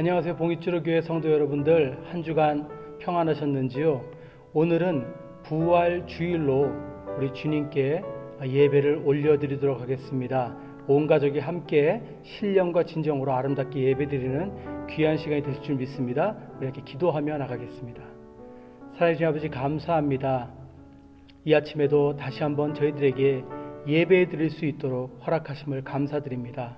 안녕하세요. 봉익주로 교회 성도 여러분들, 한 주간 평안하셨는지요? 오늘은 부활 주일로 우리 주님께 예배를 올려드리도록 하겠습니다. 온 가족이 함께 신령과 진정으로 아름답게 예배드리는 귀한 시간이 되실 줄 믿습니다. 이렇게 기도하며 나가겠습니다. 사랑해주신 아버지, 감사합니다. 이 아침에도 다시 한번 저희들에게 예배 드릴 수 있도록 허락하심을 감사드립니다.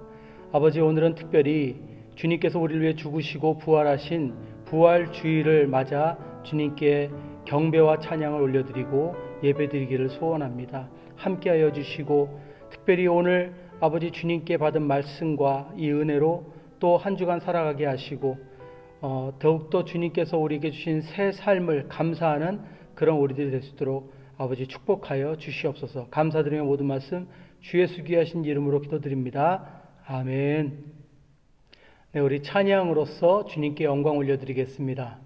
아버지, 오늘은 특별히 주님께서 우리를 위해 죽으시고 부활하신 부활주일을 맞아 주님께 경배와 찬양을 올려드리고 예배드리기를 소원합니다. 함께하여 주시고, 특별히 오늘 아버지 주님께 받은 말씀과 이 은혜로 또 한 주간 살아가게 하시고, 더욱더 주님께서 우리에게 주신 새 삶을 감사하는 그런 우리들이 될 수 있도록 아버지 축복하여 주시옵소서. 감사드리며 모든 말씀 주 예수 귀하신 이름으로 기도드립니다. 아멘. 네, 우리 찬양으로서 주님께 영광 올려드리겠습니다.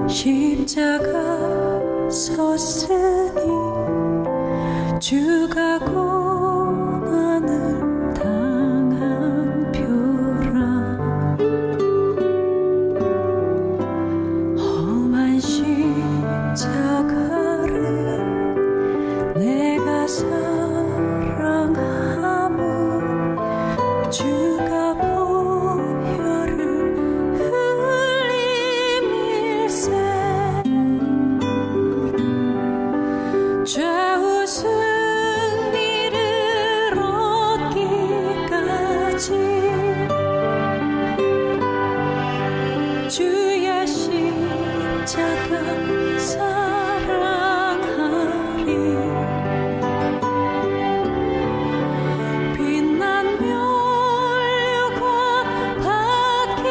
십자가 섰으니 주가 고난을 당한 표라. 험한 십자가를 내가 사랑하면 주가 죄우 승리를 얻기까지 주의 십자가 사랑하리. 빛난 멸류관 받기까지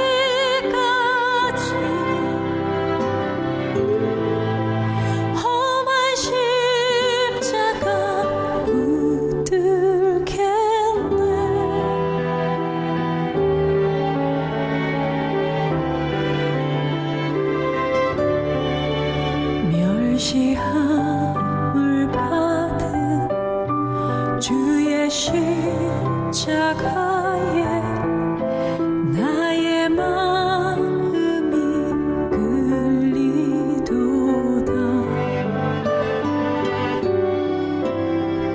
멸시함을 받은 주의 십자가에 나의 마음이 끌리도다.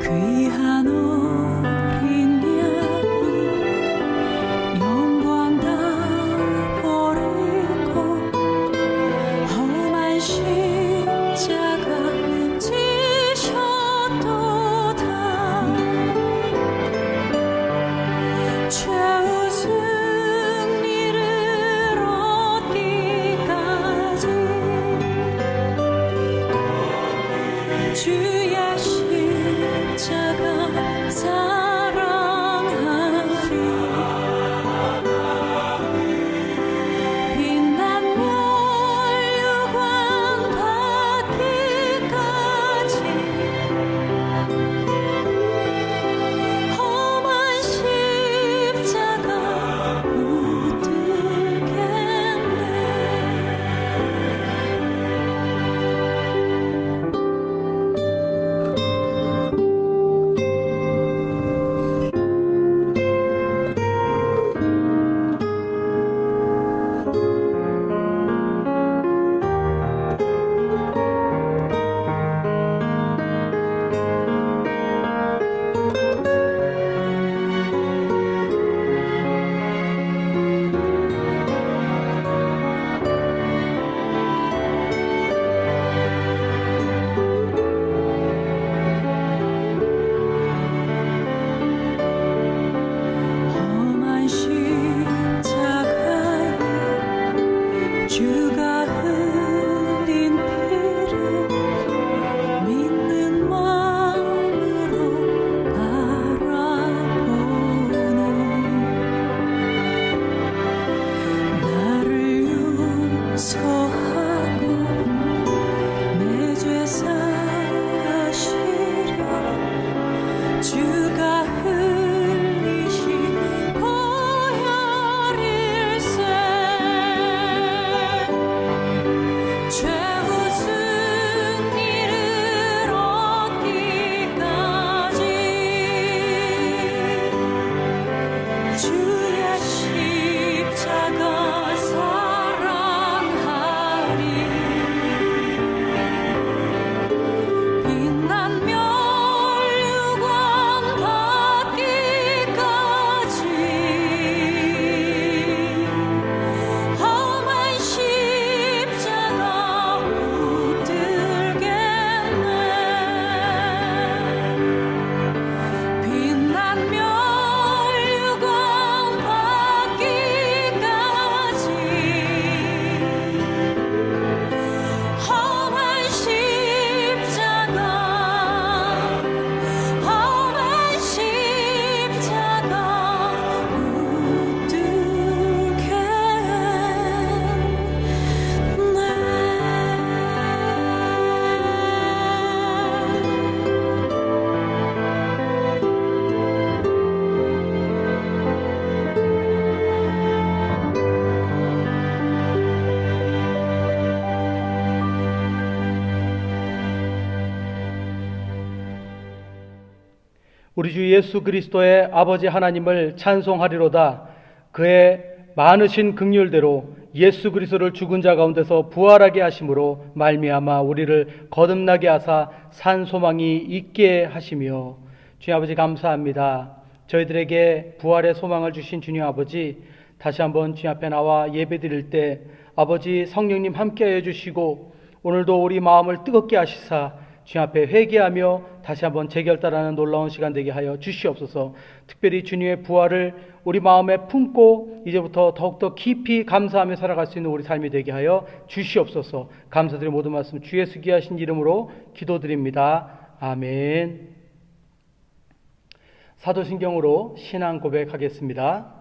귀한 어린 양이 영광 다 버리고 험한 십자가 지셨도다. 최후 승리를 얻기까지 주의 십자가 사랑하리. 빛난 멸류관 받기까지 험한 십자가 붙들겠네. 우리 주 예수 그리스도의 아버지 하나님을 찬송하리로다. 그의 많으신 긍휼대로 예수 그리스도를 죽은 자 가운데서 부활하게 하심으로 말미암아 우리를 거듭나게 하사 산 소망이 있게 하시며. 주님 아버지 감사합니다. 저희들에게 부활의 소망을 주신 주님 아버지, 다시 한번 주님 앞에 나와 예배드릴 때 아버지 성령님 함께하여 주시고 오늘도 우리 마음을 뜨겁게 하시사 주님 앞에 회개하며 다시 한번 재결단하는 놀라운 시간 되게 하여 주시옵소서. 특별히 주님의 부활을 우리 마음에 품고 이제부터 더욱더 깊이 감사하며 살아갈 수 있는 우리 삶이 되게 하여 주시옵소서. 감사드리는 모든 말씀 주 예수 귀하신 이름으로 기도드립니다. 아멘. 사도신경으로 신앙 고백하겠습니다.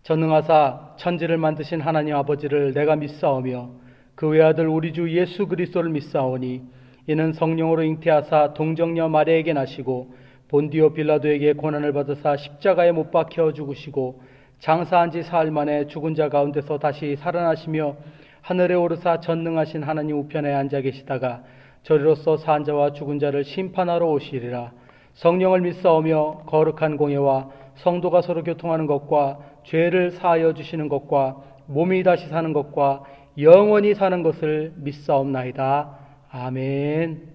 전능하사 천지를 만드신 하나님 아버지를 내가 믿사오며 그 외아들 우리 주 예수 그리스도를 믿사오니 이는 성령으로 잉태하사 동정녀 마리아에게 나시고 본디오 빌라도에게 고난을 받으사 십자가에 못 박혀 죽으시고 장사한 지 사흘 만에 죽은 자 가운데서 다시 살아나시며 하늘에 오르사 전능하신 하나님 우편에 앉아 계시다가 저리로서 산 자와 죽은 자를 심판하러 오시리라. 성령을 믿사오며 거룩한 공예와 성도가 서로 교통하는 것과 죄를 사하여 주시는 것과 몸이 다시 사는 것과 영원히 사는 것을 믿사옵나이다. 아멘.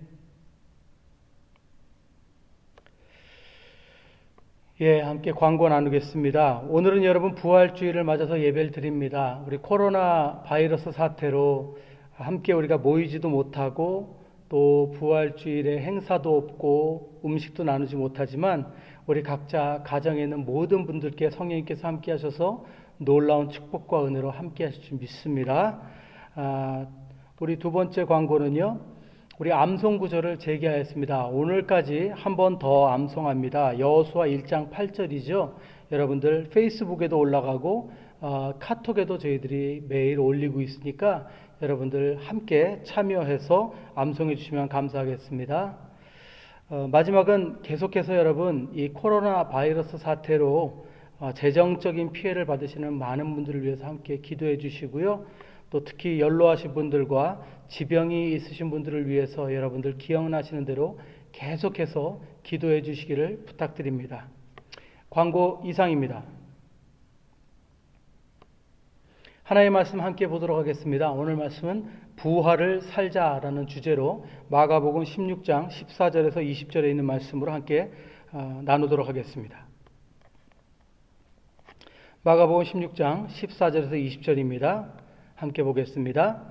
예, 함께 광고 나누겠습니다. 오늘은 여러분 부활주의를 맞아서 예배를 드립니다. 우리 코로나 바이러스 사태로 함께 우리가 모이지도 못하고 또 부활주일에 행사도 없고 음식도 나누지 못하지만 우리 각자 가정에 있는 모든 분들께 성령님께서 함께 하셔서 놀라운 축복과 은혜로 함께 하실 줄 믿습니다. 우리 두 번째 광고는요, 우리 암송 구절을 재개하였습니다. 오늘까지 한 번 더 암송합니다. 여호수아 1장 8절이죠. 여러분들 페이스북에도 올라가고 카톡에도 저희들이 매일 올리고 있으니까 여러분들 함께 참여해서 암송해 주시면 감사하겠습니다. 마지막은 계속해서 여러분 이 코로나 바이러스 사태로 재정적인 피해를 받으시는 많은 분들을 위해서 함께 기도해 주시고요. 또 특히 연로하신 분들과 지병이 있으신 분들을 위해서 여러분들 기억나시는 대로 계속해서 기도해 주시기를 부탁드립니다. 광고 이상입니다. 하나님의 말씀 함께 보도록 하겠습니다. 오늘 말씀은 부활을 살자라는 주제로 마가복음 16장 14절에서 20절에 있는 말씀으로 함께 나누도록 하겠습니다. 마가복음 16장 14절에서 20절입니다. 함께 보겠습니다.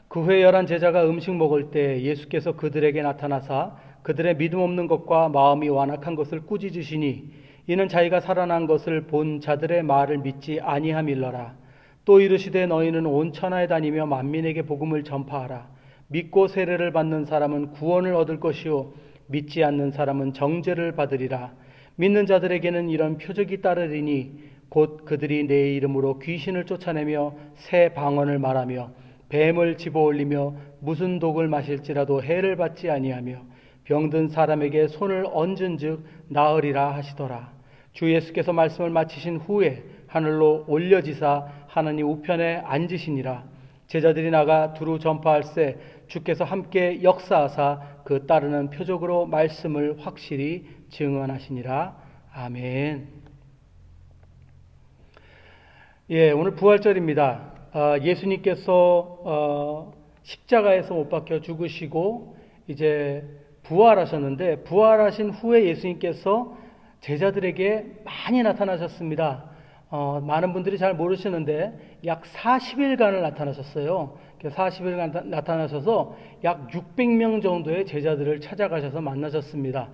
그 후에 11 제자가 음식 먹을 때 예수께서 그들에게 나타나사 그들의 믿음 없는 것과 마음이 완악한 것을 꾸짖으시니 이는 자기가 살아난 것을 본 자들의 말을 믿지 아니함일러라. 또 이르시되 너희는 온 천하에 다니며 만민에게 복음을 전파하라. 믿고 세례를 받는 사람은 구원을 얻을 것이요 믿지 않는 사람은 정죄를 받으리라. 믿는 자들에게는 이런 표적이 따르리니 곧 그들이 내 이름으로 귀신을 쫓아내며 새 방언을 말하며 뱀을 집어올리며 무슨 독을 마실지라도 해를 받지 아니하며 병든 사람에게 손을 얹은즉 나으리라 하시더라. 주 예수께서 말씀을 마치신 후에 하늘로 올려지사 하나님 우편에 앉으시니라. 제자들이 나가 두루 전파할세 주께서 함께 역사하사 그 따르는 표적으로 말씀을 확실히 증언하시니라. 아멘. 예, 오늘 부활절입니다. 예수님께서 십자가에서 못 박혀 죽으시고 이제 부활하셨는데 부활하신 후에 예수님께서 제자들에게 많이 나타나셨습니다. 많은 분들이 잘 모르시는데 약 40일간을 나타나셨어요. 40일간 나타나셔서 약 600명 정도의 제자들을 찾아가셔서 만나셨습니다.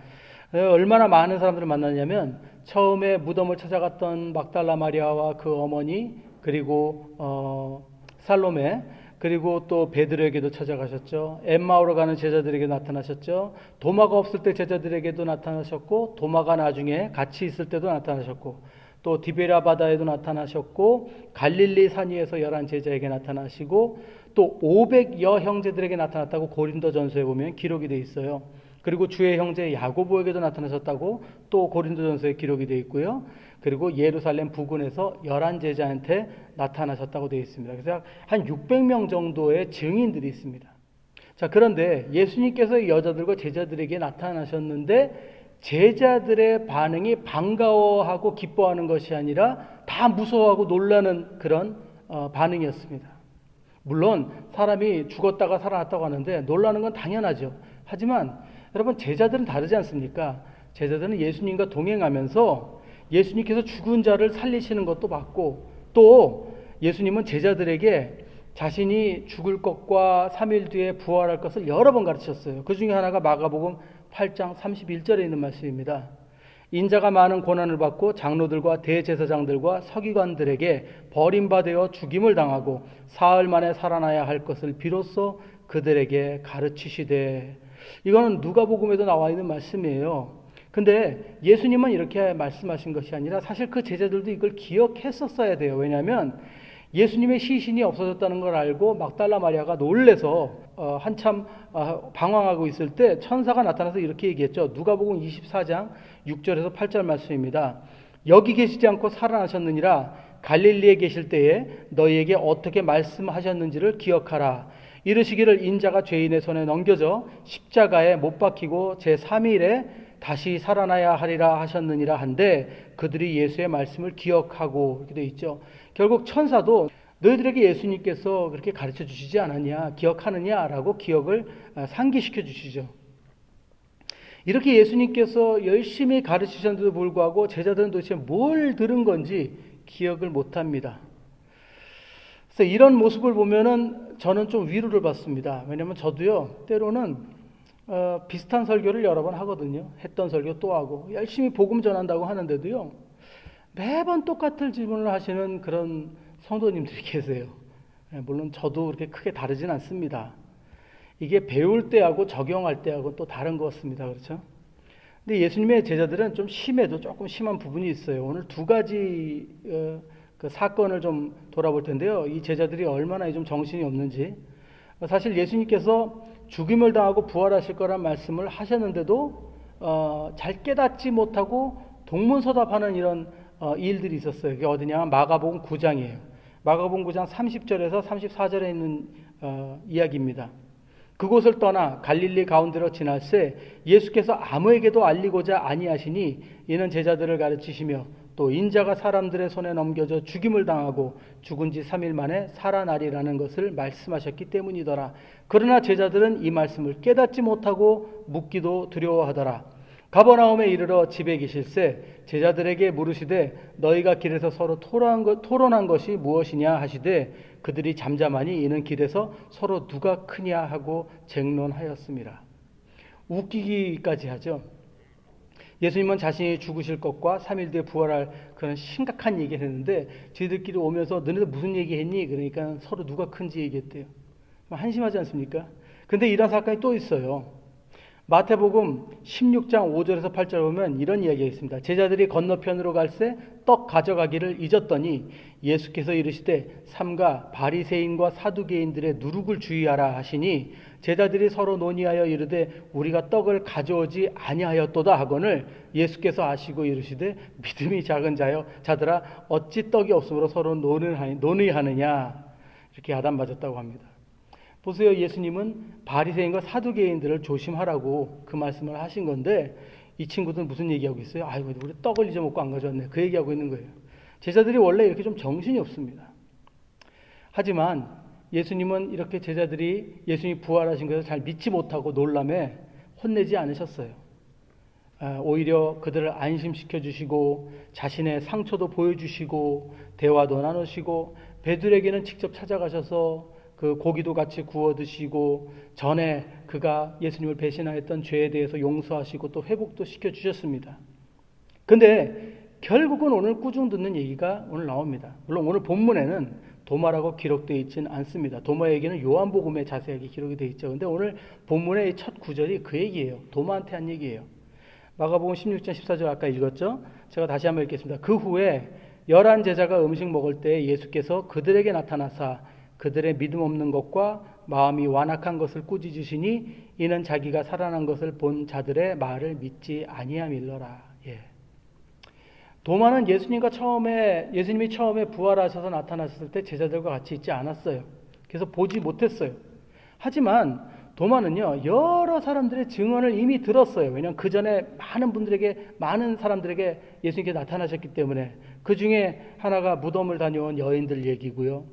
얼마나 많은 사람들을 만났냐면 처음에 무덤을 찾아갔던 막달라 마리아와 그 어머니, 그리고 살로메, 그리고 또 베드로에게도 찾아가셨죠. 엠마오로 가는 제자들에게 나타나셨죠. 도마가 없을 때 제자들에게도 나타나셨고 도마가 나중에 같이 있을 때도 나타나셨고 또 디베랴 바다에도 나타나셨고 갈릴리 산 위에서 11 제자에게 나타나시고 또 500여 형제들에게 나타났다고 고린도전서에 보면 기록이 되어 있어요. 그리고 주의 형제 야고보에게도 나타나셨다고 또 고린도전서에 기록이 되어 있고요. 그리고 예루살렘 부근에서 11 제자한테 나타나셨다고 되어 있습니다. 그래서 한 600명 정도의 증인들이 있습니다. 자, 그런데 예수님께서 여자들과 제자들에게 나타나셨는데 제자들의 반응이 반가워하고 기뻐하는 것이 아니라 다 무서워하고 놀라는 그런 반응이었습니다. 물론 사람이 죽었다가 살아났다고 하는데 놀라는 건 당연하죠. 하지만 여러분, 제자들은 다르지 않습니까? 제자들은 예수님과 동행하면서 예수님께서 죽은 자를 살리시는 것도 봤고, 또 예수님은 제자들에게 자신이 죽을 것과 3일 뒤에 부활할 것을 여러 번 가르치셨어요. 그 중에 하나가 마가복음 8장 31절에 있는 말씀입니다. 인자가 많은 고난을 받고 장로들과 대제사장들과 서기관들에게 버림받아 죽임을 당하고 사흘 만에 살아나야 할 것을 비로소 그들에게 가르치시되. 이거는 누가복음에도 나와 있는 말씀이에요. 근데 예수님은 이렇게 말씀하신 것이 아니라 사실 그 제자들도 이걸 기억했었어야 돼요. 왜냐하면 예수님의 시신이 없어졌다는 걸 알고 막달라 마리아가 놀래서 한참 방황하고 있을 때 천사가 나타나서 이렇게 얘기했죠. 누가복음 24장 6절에서 8절 말씀입니다. 여기 계시지 않고 살아나셨느니라. 갈릴리에 계실 때에 너희에게 어떻게 말씀하셨는지를 기억하라. 이르시기를 인자가 죄인의 손에 넘겨져 십자가에 못 박히고 제3일에 다시 살아나야 하리라 하셨느니라 한데 그들이 예수의 말씀을 기억하고 이렇게 되어 있죠. 결국 천사도 너희들에게 예수님께서 그렇게 가르쳐 주시지 않았냐, 기억하느냐라고 기억을 상기시켜 주시죠. 이렇게 예수님께서 열심히 가르치셨는데도 불구하고 제자들은 도대체 뭘 들은 건지 기억을 못합니다. 그래서 이런 모습을 보면은 저는 좀 위로를 받습니다. 왜냐하면 저도요, 때로는 비슷한 설교를 여러 번 하거든요. 했던 설교 또 하고 열심히 복음 전한다고 하는데도요, 매번 똑같은 질문을 하시는 그런 성도님들이 계세요. 물론 저도 그렇게 크게 다르진 않습니다. 이게 배울 때하고 적용할 때하고 또 다른 것 같습니다. 그렇죠? 근데 예수님의 제자들은 좀 심해도 조금 심한 부분이 있어요. 오늘 두 가지 그 사건을 좀 돌아볼 텐데요. 이 제자들이 얼마나 좀 정신이 없는지. 사실 예수님께서 죽임을 당하고 부활하실 거란 말씀을 하셨는데도 잘 깨닫지 못하고 동문서답하는 이런 일들이 있었어요. 그게 어디냐? 마가복음 9장이에요. 마가복음 9장 30절에서 34절에 있는 이야기입니다. 그곳을 떠나 갈릴리 가운데로 지날새 예수께서 아무에게도 알리고자 아니하시니 이는 제자들을 가르치시며 또 인자가 사람들의 손에 넘겨져 죽임을 당하고 죽은 지 3일 만에 살아나리라는 것을 말씀하셨기 때문이더라. 그러나 제자들은 이 말씀을 깨닫지 못하고 묻기도 두려워하더라. 가버나움에 이르러 집에 계실새 제자들에게 물으시되 너희가 길에서 서로 토론한 것이 무엇이냐 하시되 그들이 잠잠하니 이는 길에서 서로 누가 크냐 하고 쟁론하였습니다. 웃기기까지 하죠. 예수님은 자신이 죽으실 것과 3일 뒤에 부활할 그런 심각한 얘기를 했는데 저희들끼리 오면서 너네들 무슨 얘기했니? 그러니까 서로 누가 큰지 얘기했대요. 한심하지 않습니까? 근데 이런 사건이 또 있어요. 마태복음 16장 5절에서 8절 보면 이런 이야기가 있습니다. 제자들이 건너편으로 갈새 떡 가져가기를 잊었더니 예수께서 이르시되 삼가 바리새인과 사두개인들의 누룩을 주의하라 하시니 제자들이 서로 논의하여 이르되 우리가 떡을 가져오지 아니하였도다 하거늘 예수께서 아시고 이르시되 믿음이 작은 자들아 어찌 떡이 없으므로 서로 논의하느냐. 이렇게 야단맞았다고 합니다. 보세요. 예수님은 바리새인과 사두개인들을 조심하라고 그 말씀을 하신 건데 이 친구들은 무슨 얘기하고 있어요? 아이고 우리 떡을 잊어먹고 안 가져왔네. 그 얘기하고 있는 거예요. 제자들이 원래 이렇게 좀 정신이 없습니다. 하지만 예수님은 이렇게 제자들이 예수님이 부활하신 것을 잘 믿지 못하고 놀람에 혼내지 않으셨어요. 오히려 그들을 안심시켜 주시고 자신의 상처도 보여주시고 대화도 나누시고 베드로에게는 직접 찾아가셔서 그 고기도 같이 구워 드시고 전에 그가 예수님을 배신하였던 죄에 대해서 용서하시고 또 회복도 시켜주셨습니다. 근데 결국은 오늘 꾸중 듣는 얘기가 오늘 나옵니다. 물론 오늘 본문에는 도마라고 기록되어 있지는 않습니다. 도마 얘기는 요한복음에 자세하게 기록이 되어 있죠. 근데 오늘 본문의 첫 구절이 그 얘기예요. 도마한테 한 얘기예요. 마가복음 16장 14절 아까 읽었죠? 제가 다시 한번 읽겠습니다. 그 후에 11 제자가 음식 먹을 때 예수께서 그들에게 나타나사 그들의 믿음 없는 것과 마음이 완악한 것을 꾸짖으시니 이는 자기가 살아난 것을 본 자들의 말을 믿지 아니함일러라. 예. 도마는 예수님이 처음에 부활하셔서 나타나셨을 때 제자들과 같이 있지 않았어요. 그래서 보지 못했어요. 하지만 도마는요, 여러 사람들의 증언을 이미 들었어요. 왜냐하면 그 전에 많은 사람들에게 예수님께 나타나셨기 때문에. 그 중에 하나가 무덤을 다녀온 여인들 얘기고요.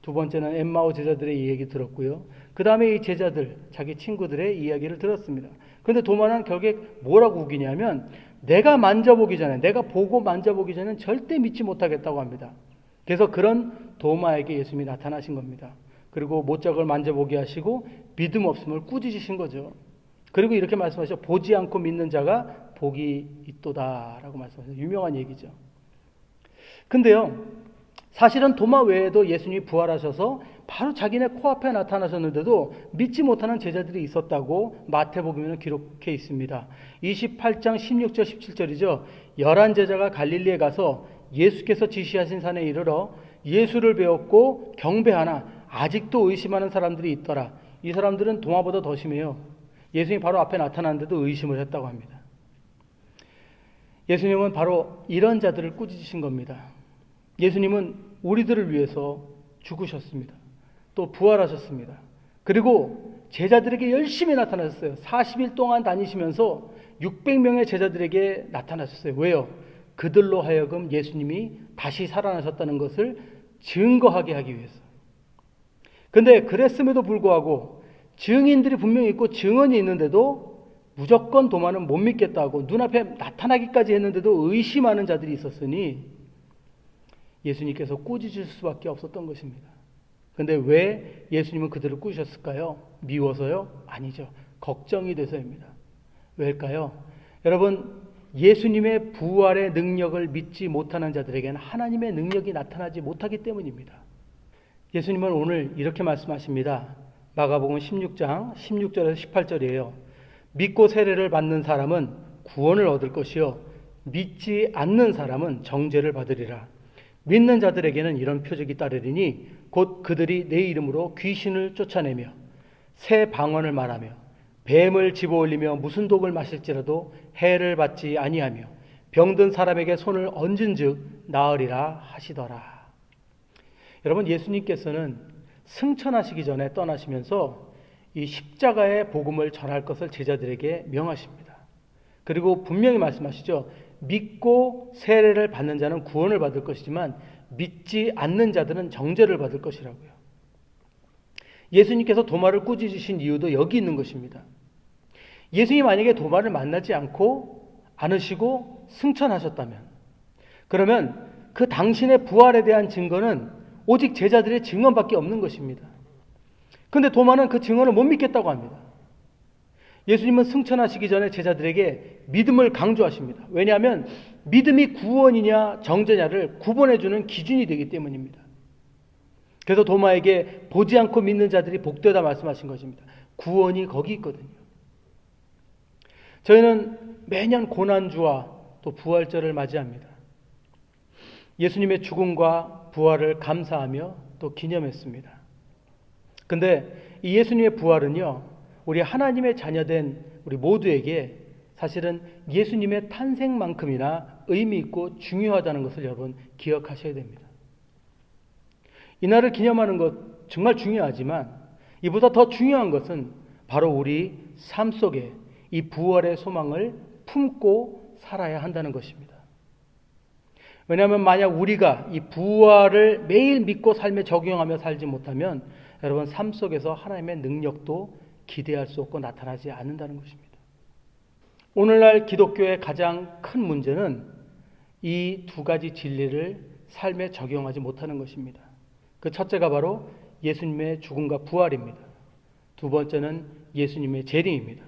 두 번째는 엠마오 제자들의 얘기 들었고요. 그 다음에 이 제자들, 자기 친구들의 이야기를 들었습니다. 그런데 도마는 결국에 뭐라고 우기냐면, 내가 보고 만져보기 전에는 절대 믿지 못하겠다고 합니다. 그래서 그런 도마에게 예수님이 나타나신 겁니다. 그리고 못자국을 만져보게 하시고 믿음 없음을 꾸짖으신 거죠. 그리고 이렇게 말씀하셨죠. 보지 않고 믿는 자가 복이 있도다 라고 말씀하셨어요. 유명한 얘기죠. 근데요, 사실은 도마 외에도 예수님이 부활하셔서 바로 자기네 코앞에 나타나셨는데도 믿지 못하는 제자들이 있었다고 마태복음에는 기록해 있습니다. 28장 16절 17절이죠. 11제자가 갈릴리에 가서 예수께서 지시하신 산에 이르러 예수를 배웠고 경배하나 아직도 의심하는 사람들이 있더라. 이 사람들은 도마보다 더 심해요. 예수님이 바로 앞에 나타났는데도 의심을 했다고 합니다. 예수님은 바로 이런 자들을 꾸짖으신 겁니다. 예수님은 우리들을 위해서 죽으셨습니다. 또 부활하셨습니다. 그리고 제자들에게 열심히 나타나셨어요. 40일 동안 다니시면서 600명의 제자들에게 나타나셨어요. 왜요? 그들로 하여금 예수님이 다시 살아나셨다는 것을 증거하게 하기 위해서. 근데 그랬음에도 불구하고 증인들이 분명히 있고 증언이 있는데도 무조건 도마는 못 믿겠다고 눈앞에 나타나기까지 했는데도 의심하는 자들이 있었으니 예수님께서 꾸짖을 수밖에 없었던 것입니다. 근데 왜 예수님은 그들을 꾸짖으셨을까요? 미워서요? 아니죠. 걱정이 돼서입니다. 왜일까요? 여러분, 예수님의 부활의 능력을 믿지 못하는 자들에게는 하나님의 능력이 나타나지 못하기 때문입니다. 예수님은 오늘 이렇게 말씀하십니다. 마가복음 16장 16절에서 18절이에요. 믿고 세례를 받는 사람은 구원을 얻을 것이요 믿지 않는 사람은 정죄를 받으리라. 믿는 자들에게는 이런 표적이 따르리니 곧 그들이 내 이름으로 귀신을 쫓아내며 새 방언을 말하며 뱀을 집어올리며 무슨 독을 마실지라도 해를 받지 아니하며 병든 사람에게 손을 얹은즉 나으리라 하시더라. 여러분, 예수님께서는 승천하시기 전에 떠나시면서 이 십자가의 복음을 전할 것을 제자들에게 명하십니다. 그리고 분명히 말씀하시죠. 믿고 세례를 받는 자는 구원을 받을 것이지만 믿지 않는 자들은 정죄를 받을 것이라고요. 예수님께서 도마를 꾸짖으신 이유도 여기 있는 것입니다. 예수님이 만약에 도마를 만나지 않으시고 승천하셨다면, 그러면 그 당신의 부활에 대한 증거는 오직 제자들의 증언밖에 없는 것입니다. 그런데 도마는 그 증언을 못 믿겠다고 합니다. 예수님은 승천하시기 전에 제자들에게 믿음을 강조하십니다. 왜냐하면 믿음이 구원이냐 정죄냐를 구분해주는 기준이 되기 때문입니다. 그래서 도마에게 보지 않고 믿는 자들이 복되다 말씀하신 것입니다. 구원이 거기 있거든요. 저희는 매년 고난주와 또 부활절을 맞이합니다. 예수님의 죽음과 부활을 감사하며 또 기념했습니다. 근데 이 예수님의 부활은요, 우리 하나님의 자녀된 우리 모두에게 사실은 예수님의 탄생만큼이나 의미 있고 중요하다는 것을 여러분 기억하셔야 됩니다. 이날을 기념하는 것 정말 중요하지만 이보다 더 중요한 것은 바로 우리 삶 속에 이 부활의 소망을 품고 살아야 한다는 것입니다. 왜냐하면 만약 우리가 이 부활을 매일 믿고 삶에 적용하며 살지 못하면 여러분 삶 속에서 하나님의 능력도 기대할 수 없고 나타나지 않는다는 것입니다. 오늘날 기독교의 가장 큰 문제는 이 두 가지 진리를 삶에 적용하지 못하는 것입니다. 그 첫째가 바로 예수님의 죽음과 부활입니다. 두 번째는 예수님의 재림입니다.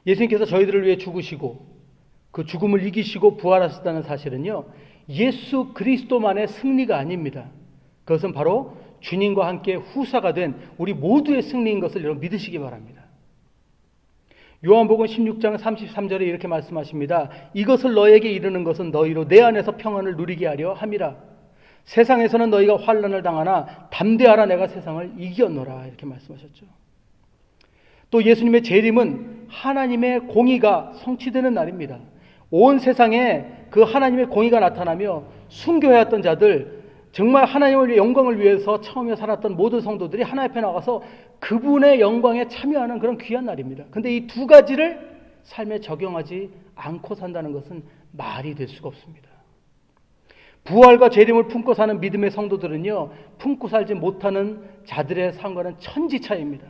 예수님께서 저희들을 위해 죽으시고 그 죽음을 이기시고 부활하셨다는 사실은요, 예수 그리스도만의 승리가 아닙니다. 그것은 바로 주님과 함께 후사가 된 우리 모두의 승리인 것을 여러분 믿으시기 바랍니다. 요한복음 16장 33절에 이렇게 말씀하십니다. 이것을 너에게 이르는 것은 너희로 내 안에서 평안을 누리게 하려 함이라. 세상에서는 너희가 환난을 당하나 담대하라, 내가 세상을 이겼노라. 이렇게 말씀하셨죠. 또 예수님의 재림은 하나님의 공의가 성취되는 날입니다. 온 세상에 그 하나님의 공의가 나타나며 순교해왔던 자들, 정말 하나님의 영광을 위해서 처음에 살았던 모든 성도들이 하나님 앞에 나가서 그분의 영광에 참여하는 그런 귀한 날입니다. 근데 이 두 가지를 삶에 적용하지 않고 산다는 것은 말이 될 수가 없습니다. 부활과 재림을 품고 사는 믿음의 성도들은요, 품고 살지 못하는 자들의 삶과는 천지 차이입니다.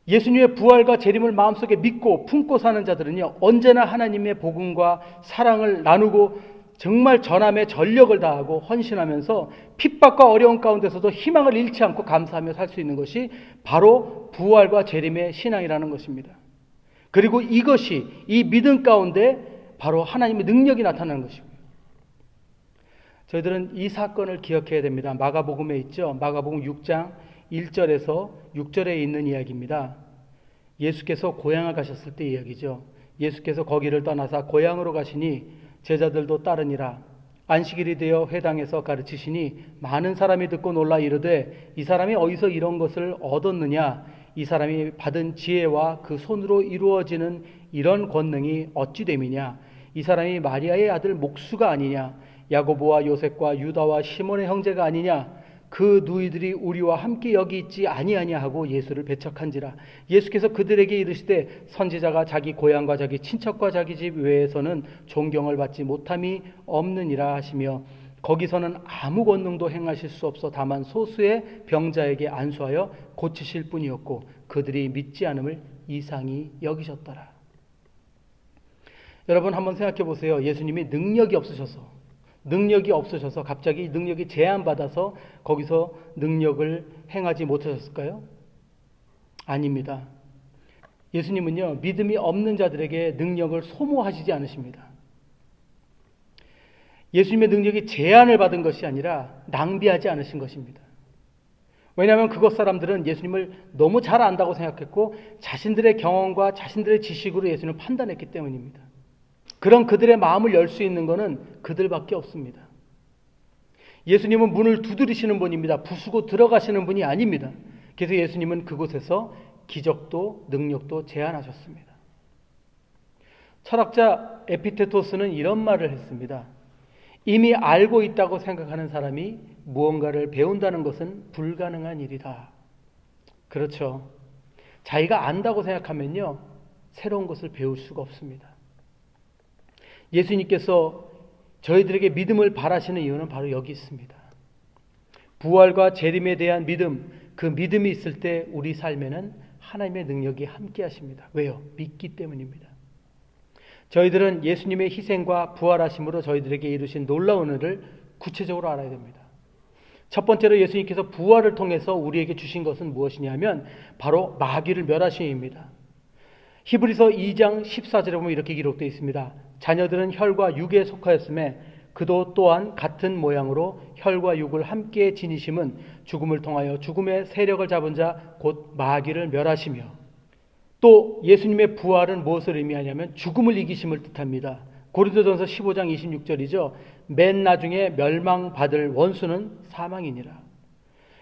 예수님의 부활과 재림을 마음속에 믿고 품고 사는 자들은요, 언제나 하나님의 복음과 사랑을 나누고 정말 전함에 전력을 다하고 헌신하면서 핍박과 어려운 가운데서도 희망을 잃지 않고 감사하며 살 수 있는 것이 바로 부활과 재림의 신앙이라는 것입니다. 그리고 이것이 이 믿음 가운데 바로 하나님의 능력이 나타나는 것이고요. 저희들은 이 사건을 기억해야 됩니다. 마가복음에 있죠. 마가복음 6장 1절에서 6절에 있는 이야기입니다. 예수께서 고향을 가셨을 때 이야기죠. 예수께서 거기를 떠나사 고향으로 가시니 제자들도 따르니라. 안식일이 되어 회당에서 가르치시니 많은 사람이 듣고 놀라 이르되 이 사람이 어디서 이런 것을 얻었느냐? 이 사람이 받은 지혜와 그 손으로 이루어지는 이런 권능이 어찌 됨이냐? 이 사람이 마리아의 아들 목수가 아니냐? 야고보와 요셉과 유다와 시몬의 형제가 아니냐? 그 누이들이 우리와 함께 여기 있지 아니하냐 하고 예수를 배척한지라. 예수께서 그들에게 이르시되 선지자가 자기 고향과 자기 친척과 자기 집 외에서는 존경을 받지 못함이 없느니라 하시며 거기서는 아무 권능도 행하실 수 없어 다만 소수의 병자에게 안수하여 고치실 뿐이었고 그들이 믿지 않음을 이상히 여기셨더라. 여러분 한번 생각해 보세요. 예수님이 능력이 없으셔서 갑자기 능력이 제한받아서 거기서 능력을 행하지 못하셨을까요? 아닙니다. 예수님은요, 믿음이 없는 자들에게 능력을 소모하시지 않으십니다. 예수님의 능력이 제한을 받은 것이 아니라 낭비하지 않으신 것입니다. 왜냐하면 그것 사람들은 예수님을 너무 잘 안다고 생각했고 자신들의 경험과 자신들의 지식으로 예수님을 판단했기 때문입니다. 그런 그들의 마음을 열 수 있는 것은 그들밖에 없습니다. 예수님은 문을 두드리시는 분입니다. 부수고 들어가시는 분이 아닙니다. 그래서 예수님은 그곳에서 기적도 능력도 제한하셨습니다. 철학자 에피테토스는 이런 말을 했습니다. 이미 알고 있다고 생각하는 사람이 무언가를 배운다는 것은 불가능한 일이다. 그렇죠. 자기가 안다고 생각하면요, 새로운 것을 배울 수가 없습니다. 예수님께서 저희들에게 믿음을 바라시는 이유는 바로 여기 있습니다. 부활과 재림에 대한 믿음, 그 믿음이 있을 때 우리 삶에는 하나님의 능력이 함께 하십니다. 왜요? 믿기 때문입니다. 저희들은 예수님의 희생과 부활하심으로 저희들에게 이루신 놀라운 은혜를 구체적으로 알아야 됩니다. 첫 번째로 예수님께서 부활을 통해서 우리에게 주신 것은 무엇이냐면 바로 마귀를 멸하심입니다. 히브리서 2장 14절에 보면 이렇게 기록되어 있습니다. 자녀들은 혈과 육에 속하였음에 그도 또한 같은 모양으로 혈과 육을 함께 지니심은 죽음을 통하여 죽음의 세력을 잡은 자 곧 마귀를 멸하시며 또 예수님의 부활은 무엇을 의미하냐면 죽음을 이기심을 뜻합니다. 고린도전서 15장 26절이죠. 맨 나중에 멸망받을 원수는 사망이니라.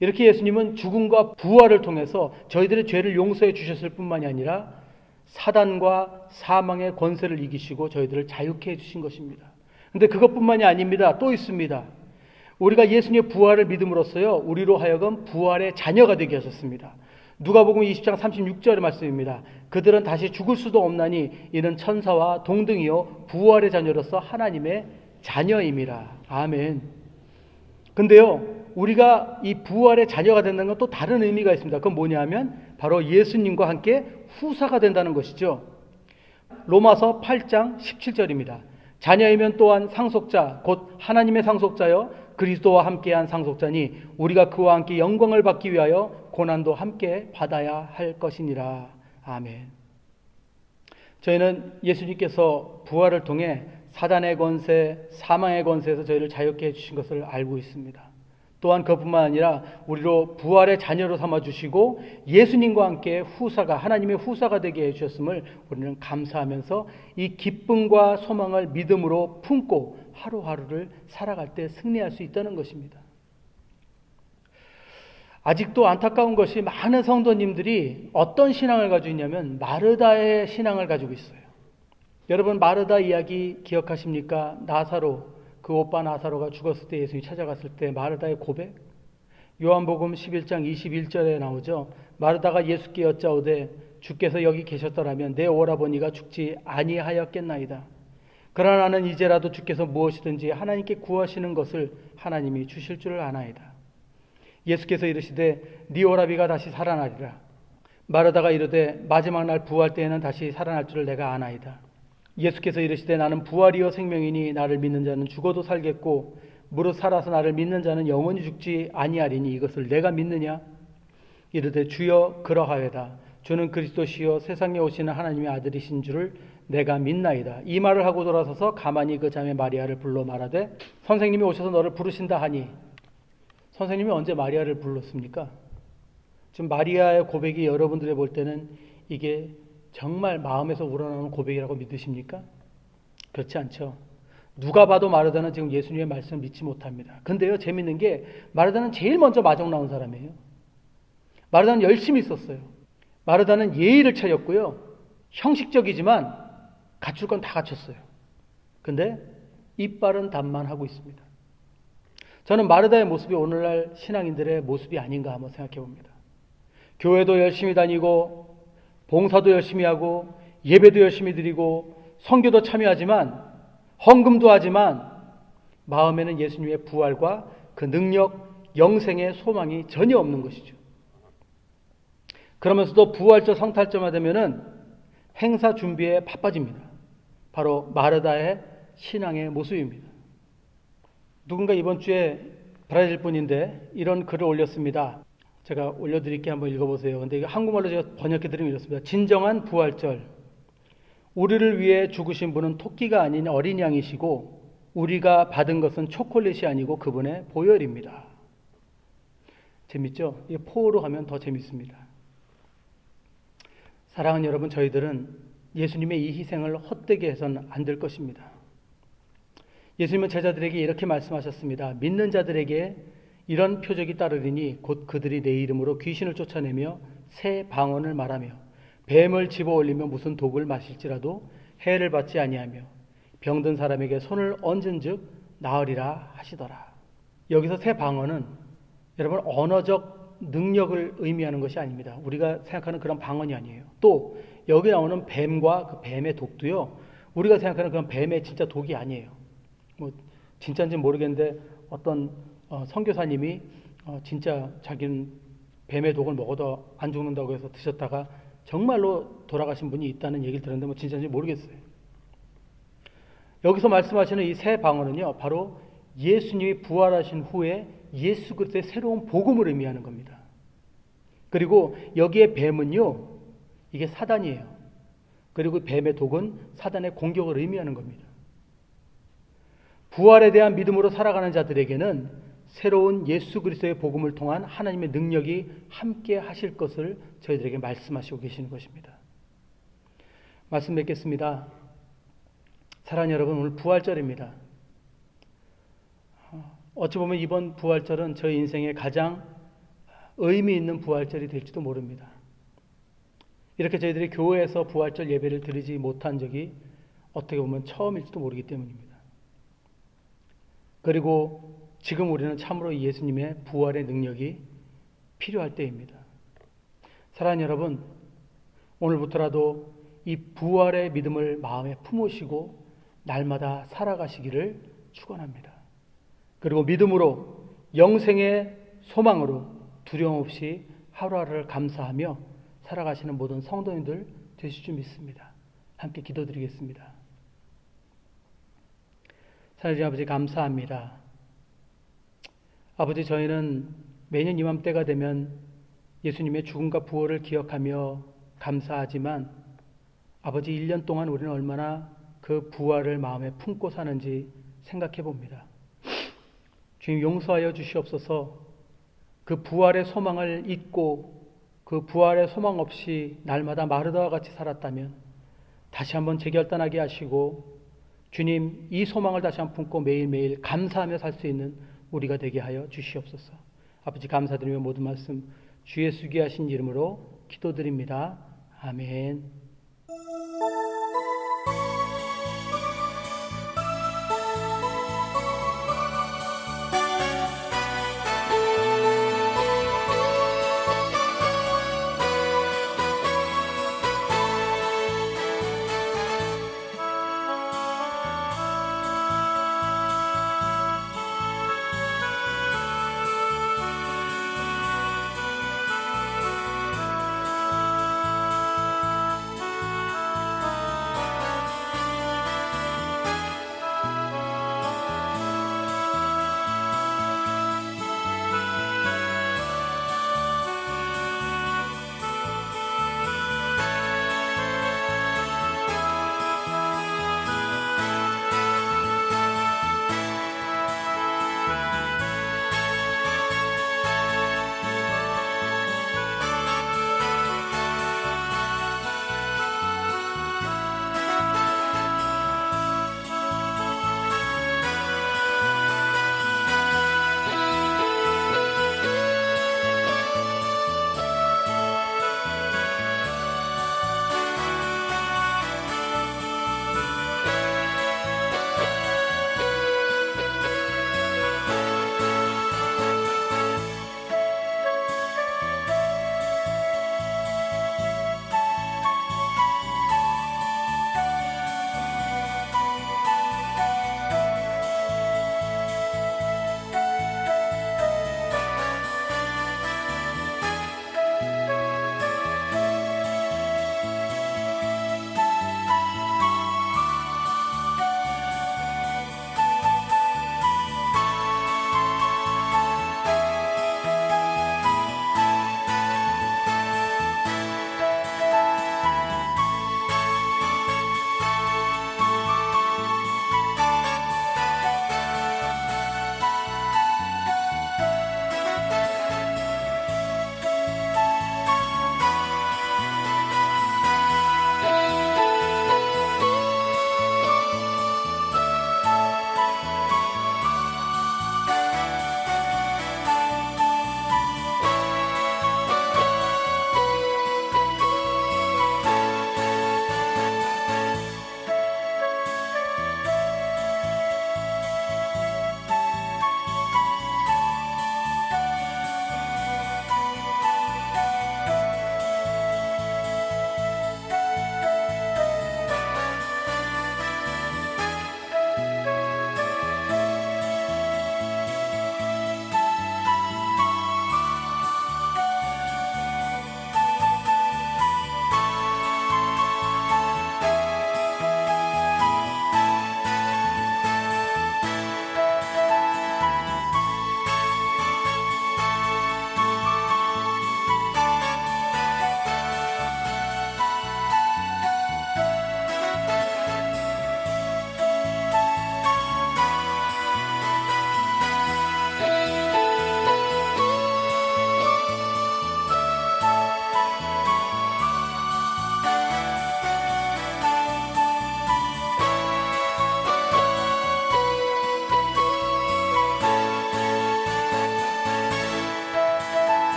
이렇게 예수님은 죽음과 부활을 통해서 저희들의 죄를 용서해 주셨을 뿐만이 아니라 사단과 사망의 권세를 이기시고 저희들을 자유케 해주신 것입니다. 그런데 그것뿐만이 아닙니다. 또 있습니다. 우리가 예수님의 부활을 믿음으로써요, 우리로 하여금 부활의 자녀가 되게 하셨습니다. 누가복음 20장 36절의 말씀입니다. 그들은 다시 죽을 수도 없나니 이는 천사와 동등이요 부활의 자녀로서 하나님의 자녀임이라. 아멘. 근데요, 우리가 이 부활의 자녀가 된다는 건 또 다른 의미가 있습니다. 그건 뭐냐면 바로 예수님과 함께 후사가 된다는 것이죠. 로마서 8장 17절입니다. 자녀이면 또한 상속자 곧 하나님의 상속자여 그리스도와 함께한 상속자니 우리가 그와 함께 영광을 받기 위하여 고난도 함께 받아야 할 것이니라. 아멘. 저희는 예수님께서 부활을 통해 사단의 권세, 사망의 권세에서 저희를 자유케 해주신 것을 알고 있습니다. 또한 그것뿐만 아니라 우리로 부활의 자녀로 삼아주시고 예수님과 함께 후사가, 하나님의 후사가 되게 해주셨음을 우리는 감사하면서 이 기쁨과 소망을 믿음으로 품고 하루하루를 살아갈 때 승리할 수 있다는 것입니다. 아직도 안타까운 것이 많은 성도님들이 어떤 신앙을 가지고 있냐면 마르다의 신앙을 가지고 있어요. 여러분 마르다 이야기 기억하십니까? 나사로, 그 오빠 나사로가 죽었을 때 예수님이 찾아갔을 때 마르다의 고백, 요한복음 11장 21절에 나오죠. 마르다가 예수께 여짜오되 주께서 여기 계셨더라면 내 오라버니가 죽지 아니하였겠나이다. 그러나 나는 이제라도 주께서 무엇이든지 하나님께 구하시는 것을 하나님이 주실 줄을 아나이다. 예수께서 이르시되 네 오라비가 다시 살아나리라. 마르다가 이르되 마지막 날 부활 때에는 다시 살아날 줄을 내가 아나이다. 예수께서 이르시되 나는 부활이요 생명이니 나를 믿는 자는 죽어도 살겠고 무릇 살아서 나를 믿는 자는 영원히 죽지 아니하리니 이것을 내가 믿느냐? 이르되 주여 그러하외다. 주는 그리스도시요 세상에 오시는 하나님의 아들이신 줄을 내가 믿나이다. 이 말을 하고 돌아서서 가만히 그 자매 마리아를 불러 말하되 선생님이 오셔서 너를 부르신다 하니, 선생님이 언제 마리아를 불렀습니까? 지금 마리아의 고백이 여러분들이 볼 때는 이게 정말 마음에서 우러나오는 고백이라고 믿으십니까? 그렇지 않죠. 누가 봐도 마르다는 지금 예수님의 말씀을 믿지 못합니다. 근데요, 재밌는 게 마르다는 제일 먼저 마중 나온 사람이에요. 마르다는 열심히 있었어요. 마르다는 예의를 차렸고요. 형식적이지만 갖출 건 다 갖췄어요. 근데 이빨은 답만 하고 있습니다. 저는 마르다의 모습이 오늘날 신앙인들의 모습이 아닌가 한번 생각해 봅니다. 교회도 열심히 다니고 봉사도 열심히 하고 예배도 열심히 드리고 선교도 참여하지만 헌금도 하지만 마음에는 예수님의 부활과 그 능력, 영생의 소망이 전혀 없는 것이죠. 그러면서도 부활절 성탈절만 되면은 행사 준비에 바빠집니다. 바로 마르다의 신앙의 모습입니다. 누군가 이번 주에 브라질 분인데 이런 글을 올렸습니다. 제가 올려드릴게 한번 읽어보세요. 근데 이거 한국말로 제가 번역해드리면 이렇습니다. 진정한 부활절. 우리를 위해 죽으신 분은 토끼가 아닌 어린 양이시고 우리가 받은 것은 초콜릿이 아니고 그분의 보혈입니다. 재밌죠? 이게 포어로 가면 더 재밌습니다. 사랑하는 여러분, 저희들은 예수님의 이 희생을 헛되게 해서는 안 될 것입니다. 예수님은 제자들에게 이렇게 말씀하셨습니다. 믿는 자들에게 이런 표적이 따르리니 곧 그들이 내 이름으로 귀신을 쫓아내며 새 방언을 말하며 뱀을 집어올리며 무슨 독을 마실지라도 해를 받지 아니하며 병든 사람에게 손을 얹은즉 나으리라 하시더라. 여기서 새 방언은 여러분 언어적 능력을 의미하는 것이 아닙니다. 우리가 생각하는 그런 방언이 아니에요. 또 여기 나오는 뱀과 그 뱀의 독도요, 우리가 생각하는 그런 뱀의 진짜 독이 아니에요. 뭐 진짜인지 모르겠는데 어떤 선교사님이 진짜 자기는 뱀의 독을 먹어도 안 죽는다고 해서 드셨다가 정말로 돌아가신 분이 있다는 얘기를 들었는데 뭐 진짜인지 모르겠어요. 여기서 말씀하시는 이 새 방언은요, 바로 예수님이 부활하신 후에 예수 그리스도의 새로운 복음을 의미하는 겁니다. 그리고 여기에 뱀은요, 이게 사단이에요. 그리고 뱀의 독은 사단의 공격을 의미하는 겁니다. 부활에 대한 믿음으로 살아가는 자들에게는 새로운 예수 그리스도의 복음을 통한 하나님의 능력이 함께 하실 것을 저희들에게 말씀하시고 계시는 것입니다. 말씀 맺겠습니다. 사랑하는 여러분, 오늘 부활절입니다. 어찌 보면 이번 부활절은 저희 인생의 가장 의미 있는 부활절이 될지도 모릅니다. 이렇게 저희들이 교회에서 부활절 예배를 드리지 못한 적이 어떻게 보면 처음일지도 모르기 때문입니다. 그리고 지금 우리는 참으로 예수님의 부활의 능력이 필요할 때입니다. 사랑하는 여러분, 오늘부터라도 이 부활의 믿음을 마음에 품으시고 날마다 살아가시기를 축원합니다. 그리고 믿음으로 영생의 소망으로 두려움 없이 하루하루를 감사하며 살아가시는 모든 성도님들 되실 줄 믿습니다. 함께 기도드리겠습니다. 사랑하는 아버지, 감사합니다. 아버지, 저희는 매년 이맘때가 되면 예수님의 죽음과 부활을 기억하며 감사하지만 아버지, 1년 동안 우리는 얼마나 그 부활을 마음에 품고 사는지 생각해 봅니다. 주님, 용서하여 주시옵소서. 그 부활의 소망을 잊고 그 부활의 소망 없이 날마다 마르다와 같이 살았다면 다시 한번 재결단하게 하시고 주님, 이 소망을 다시 한번 품고 매일매일 감사하며 살 수 있는 우리가 되게 하여 주시옵소서. 아버지, 감사드리며 모든 말씀 주 예수 귀하신 이름으로 기도드립니다. 아멘.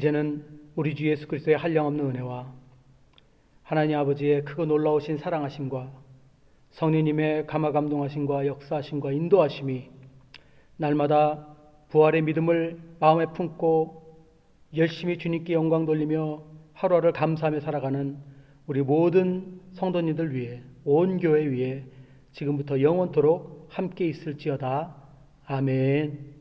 이제는 우리 주 예수 그리스도의 한량없는 은혜와 하나님 아버지의 크고 놀라우신 사랑하심과 성령님의 감화감동하심과 역사하심과 인도하심이 날마다 부활의 믿음을 마음에 품고 열심히 주님께 영광 돌리며 하루하루를 감사하며 살아가는 우리 모든 성도님들 위해, 온 교회 위에 지금부터 영원토록 함께 있을지어다. 아멘.